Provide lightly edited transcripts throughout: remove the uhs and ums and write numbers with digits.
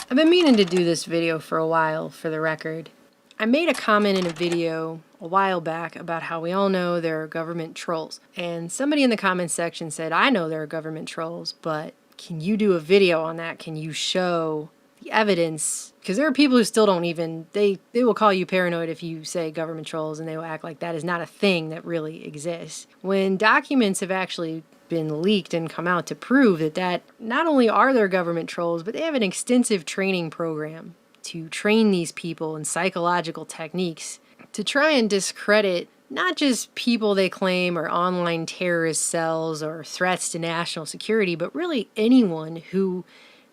I've been meaning to do this video for a while, for the record. I made a comment in a video a while back about how we all know there are government trolls. And somebody in the comments section said, I know there are government trolls, but can you do a video on that? Can you show the evidence? Because there are people who still don't even, they will call you paranoid if you say government trolls, and they will act like that is not a thing that really exists. When documents have actually been leaked and come out to prove that not only are there government trolls, but they have an extensive training program to train these people in psychological techniques to try and discredit not just people they claim are online terrorist cells or threats to national security, but really anyone who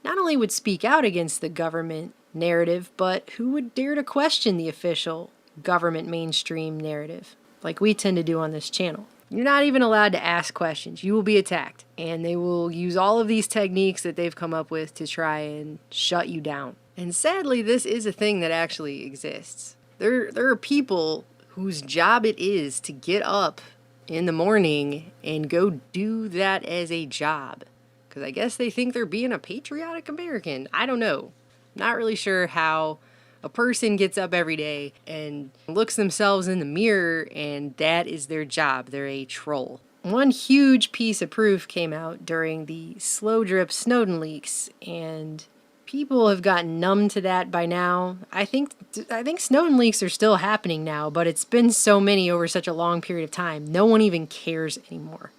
not only would speak out against the government narrative, but who would dare to question the official government mainstream narrative, like we tend to do on this channel. You're not even allowed to ask questions. You will be attacked, and they will use all of these techniques that they've come up with to try and shut you down. And sadly, this is a thing that actually exists. There are people whose job it is to get up in the morning and go do that as a job. Because I guess they think they're being a patriotic American. I don't know. Not really sure how a person gets up every day and looks themselves in the mirror and that is their job. They're a troll. One huge piece of proof came out during the slow drip Snowden leaks, and people have gotten numb to that by now. I think Snowden leaks are still happening now, but it's been so many over such a long period of time, no one even cares anymore.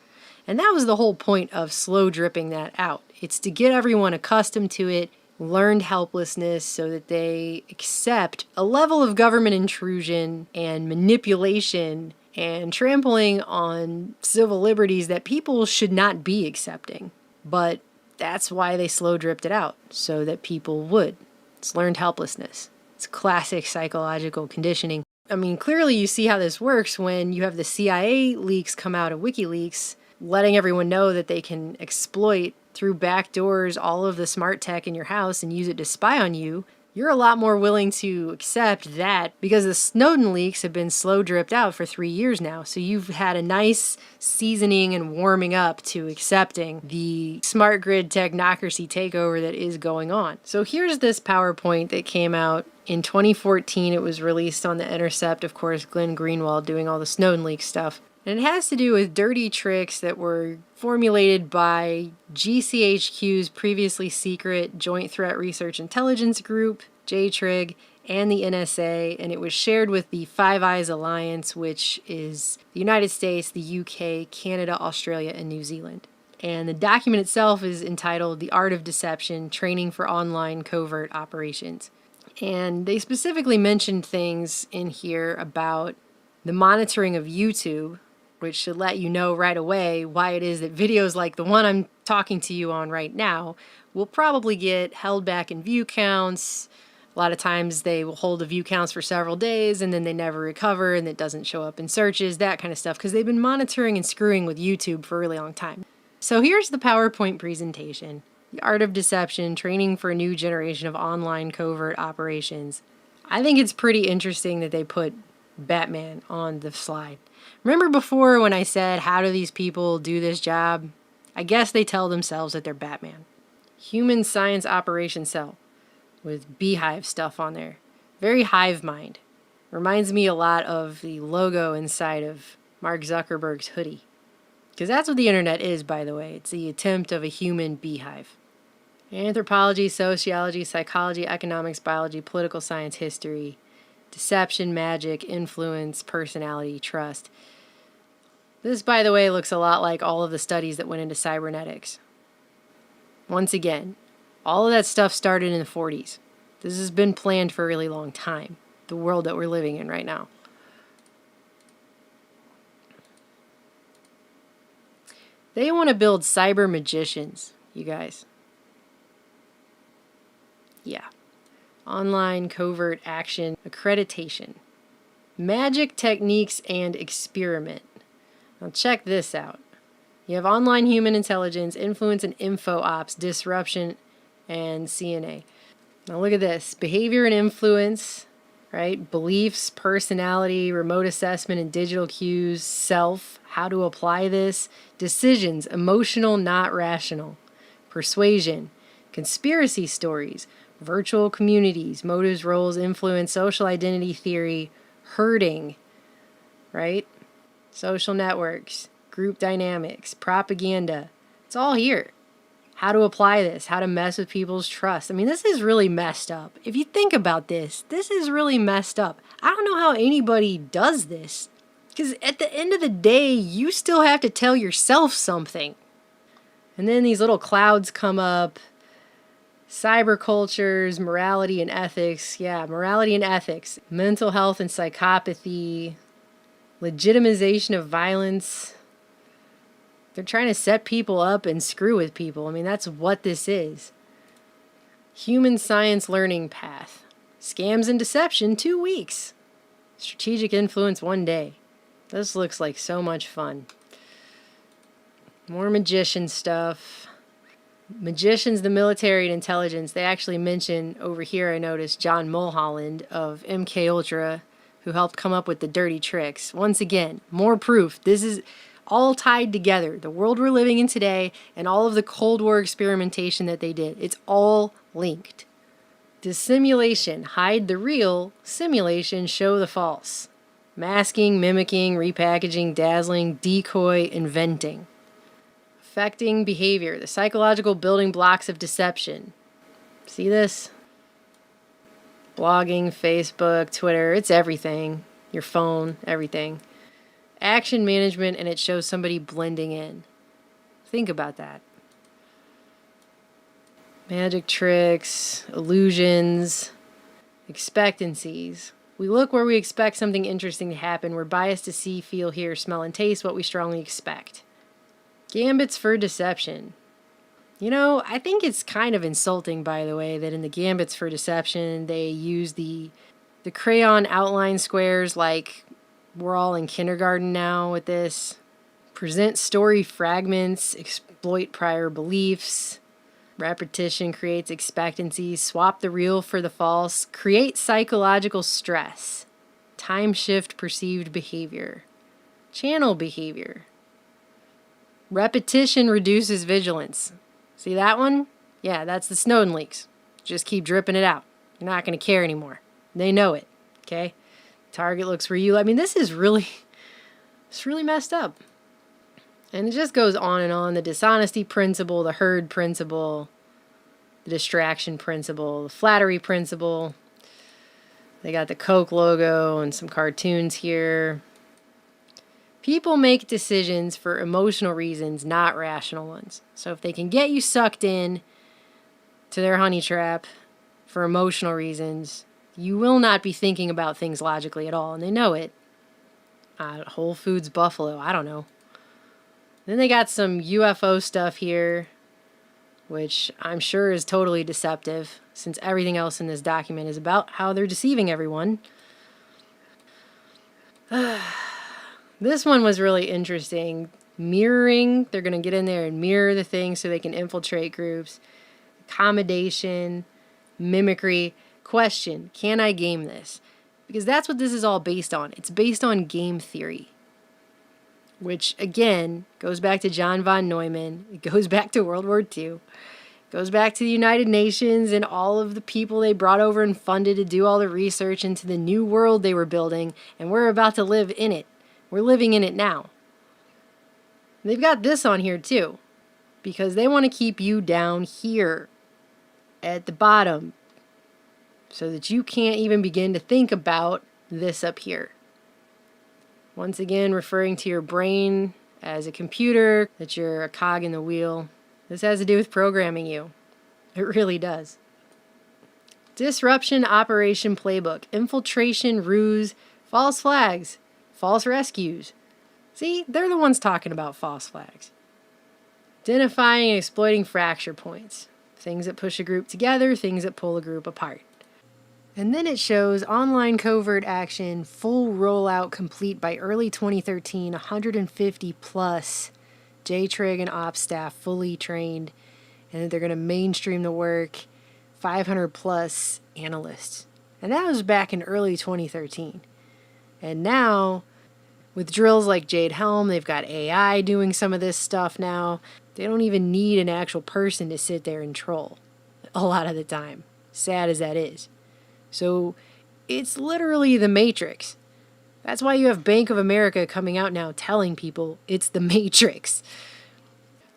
And that was the whole point of slow dripping that out. It's to get everyone accustomed to it, learned helplessness, so that they accept a level of government intrusion and manipulation and trampling on civil liberties that people should not be accepting. But that's why they slow dripped it out, so that people would. It's learned helplessness. It's classic psychological conditioning. I mean, clearly you see how this works when you have the CIA leaks come out of WikiLeaks, letting everyone know that they can exploit through back doors all of the smart tech in your house and use it to spy on you. You're a lot more willing to accept that because the Snowden leaks have been slow dripped out for 3 years now. So you've had a nice seasoning and warming up to accepting the smart grid technocracy takeover that is going on. So here's this PowerPoint that came out in 2014. It was released on The Intercept, of course, Glenn Greenwald doing all the Snowden leak stuff. And it has to do with dirty tricks that were formulated by GCHQ's previously secret Joint Threat Research Intelligence Group, JTRIG, and the NSA, and it was shared with the Five Eyes Alliance, which is the United States, the UK, Canada, Australia, and New Zealand. And the document itself is entitled The Art of Deception, Training for Online Covert Operations. And they specifically mentioned things in here about the monitoring of YouTube, which should let you know right away why it is that videos like the one I'm talking to you on right now will probably get held back in view counts. A lot of times they will hold the view counts for several days and then they never recover and it doesn't show up in searches, that kind of stuff, because they've been monitoring and screwing with YouTube for a really long time. So here's the PowerPoint presentation. The Art of Deception, Training for a New Generation of Online Covert Operations. I think it's pretty interesting that they put Batman on the slide. Remember before when I said, how do these people do this job? I guess they tell themselves that they're Batman. Human Science Operation Cell with beehive stuff on there. Very hive mind. Reminds me a lot of the logo inside of Mark Zuckerberg's hoodie. Because that's what the internet is, by the way. It's the attempt of a human beehive. Anthropology, sociology, psychology, economics, biology, political science, history, deception, magic, influence, personality, trust. This, by the way, looks a lot like all of the studies that went into cybernetics. Once again, all of that stuff started in the 40s. This has been planned for a really long time, the world that we're living in right now. They want to build cyber magicians, you guys. Yeah. Online covert action accreditation. Magic techniques and experiment. Now check this out. You have online human intelligence, influence and info ops, disruption, and CNA. Now look at this. Behavior and influence, right? Beliefs, personality, remote assessment and digital cues, self, how to apply this, decisions, emotional, not rational, persuasion, conspiracy stories, virtual communities, motives, roles, influence, social identity theory, herding, right? Social networks, group dynamics, propaganda. It's all here. How to apply this, how to mess with people's trust. I mean, this is really messed up. If you think about this, this is really messed up. I don't know how anybody does this. Because at the end of the day, you still have to tell yourself something. And then these little clouds come up. Cyber cultures, morality and ethics. Yeah, morality and ethics. Mental health and psychopathy. Legitimization of violence. They're trying to set people up and screw with people. I mean, that's what this is. Human science learning path. Scams and deception, 2 weeks. Strategic influence, 1 day. This looks like so much fun. More magician stuff. Magicians, the military, and intelligence. They actually mention over here, I noticed, John Mulholland of MK Ultra, who helped come up with the dirty tricks. Once again, more proof. This is all tied together. The world we're living in today and all of the Cold War experimentation that they did. It's all linked. Dissimulation, hide the real. Simulation, show the false. Masking, mimicking, repackaging, dazzling, decoy, inventing. Affecting behavior, the psychological building blocks of deception. See this? Blogging, Facebook, Twitter, it's everything. Your phone, everything. Action management, and it shows somebody blending in. Think about that. Magic tricks, illusions, expectancies. We look where we expect something interesting to happen. We're biased to see, feel, hear, smell, and taste what we strongly expect. Gambits for deception. You know, I think it's kind of insulting, by the way, that in the gambits for deception, they use the crayon outline squares like we're all in kindergarten now with this. Present story fragments, exploit prior beliefs. Repetition creates expectancy. Swap the real for the false. Create psychological stress. Time shift perceived behavior. Channel behavior. Repetition reduces vigilance. See that one? Yeah, that's the Snowden leaks. Just keep dripping it out. You're not going to care anymore. They know it. Okay? Target looks for you. I mean, it's really messed up. And it just goes on and on. The dishonesty principle, the herd principle, the distraction principle, the flattery principle. They got the Coke logo and some cartoons here. People make decisions for emotional reasons, not rational ones. So if they can get you sucked in to their honey trap for emotional reasons, you will not be thinking about things logically at all. And they know it. Whole Foods Buffalo, I don't know. Then they got some UFO stuff here, which I'm sure is totally deceptive, since everything else in this document is about how they're deceiving everyone. This one was really interesting. Mirroring, they're going to get in there and mirror the things so they can infiltrate groups. Accommodation, mimicry. Question, can I game this? Because that's what this is all based on. It's based on game theory. Which, again, goes back to John von Neumann. It goes back to World War II. It goes back to the United Nations and all of the people they brought over and funded to do all the research into the new world they were building. And we're about to live in it. We're living in it now. They've got this on here, too. Because they want to keep you down here at the bottom. So that you can't even begin to think about this up here. Once again, referring to your brain as a computer, that you're a cog in the wheel. This has to do with programming you. It really does. Disruption Operation Playbook. Infiltration, ruse, false flags, false rescues. See, they're the ones talking about false flags. Identifying and exploiting fracture points. Things that push a group together, things that pull a group apart. And then it shows online covert action, full rollout complete by early 2013, 150 plus JTRIG and ops staff fully trained, and they're going to mainstream the work, 500 plus analysts. And that was back in early 2013. And now, with drills like Jade Helm, they've got AI doing some of this stuff now. They don't even need an actual person to sit there and troll a lot of the time. sad as that is. So it's literally the Matrix. That's why you have Bank of America coming out now telling people it's the Matrix.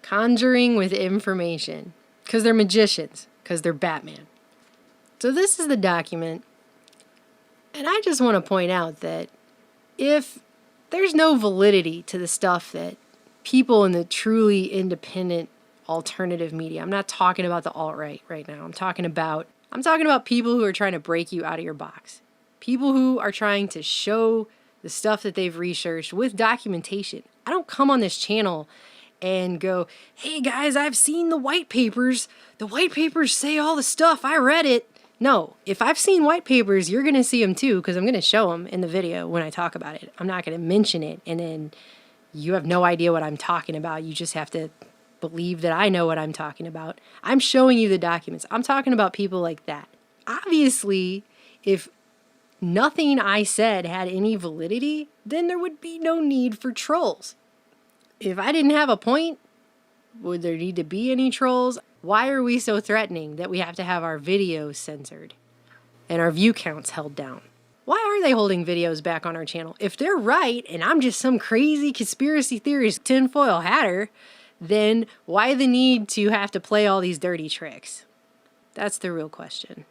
Conjuring with information. Because they're magicians. Because they're Batman. So this is the document. And I just want to point out that if there's no validity to the stuff that people in the truly independent alternative media, I'm not talking about the alt-right right now. I'm talking about people who are trying to break you out of your box. People who are trying to show the stuff that they've researched with documentation. I don't come on this channel and go, hey guys, I've seen the white papers. The white papers say all the stuff. I read it. No, if I've seen white papers, you're going to see them too, because I'm going to show them in the video when I talk about it. I'm not going to mention it, and then you have no idea what I'm talking about. You just have to believe that I know what I'm talking about. I'm showing you the documents. I'm talking about people like that. Obviously, if nothing I said had any validity, then there would be no need for trolls. If I didn't have a point, would there need to be any trolls? Why are we so threatening that we have to have our videos censored and our view counts held down? Why are they holding videos back on our channel? If they're right and I'm just some crazy conspiracy theorist tinfoil hatter, then why the need to have to play all these dirty tricks? That's the real question.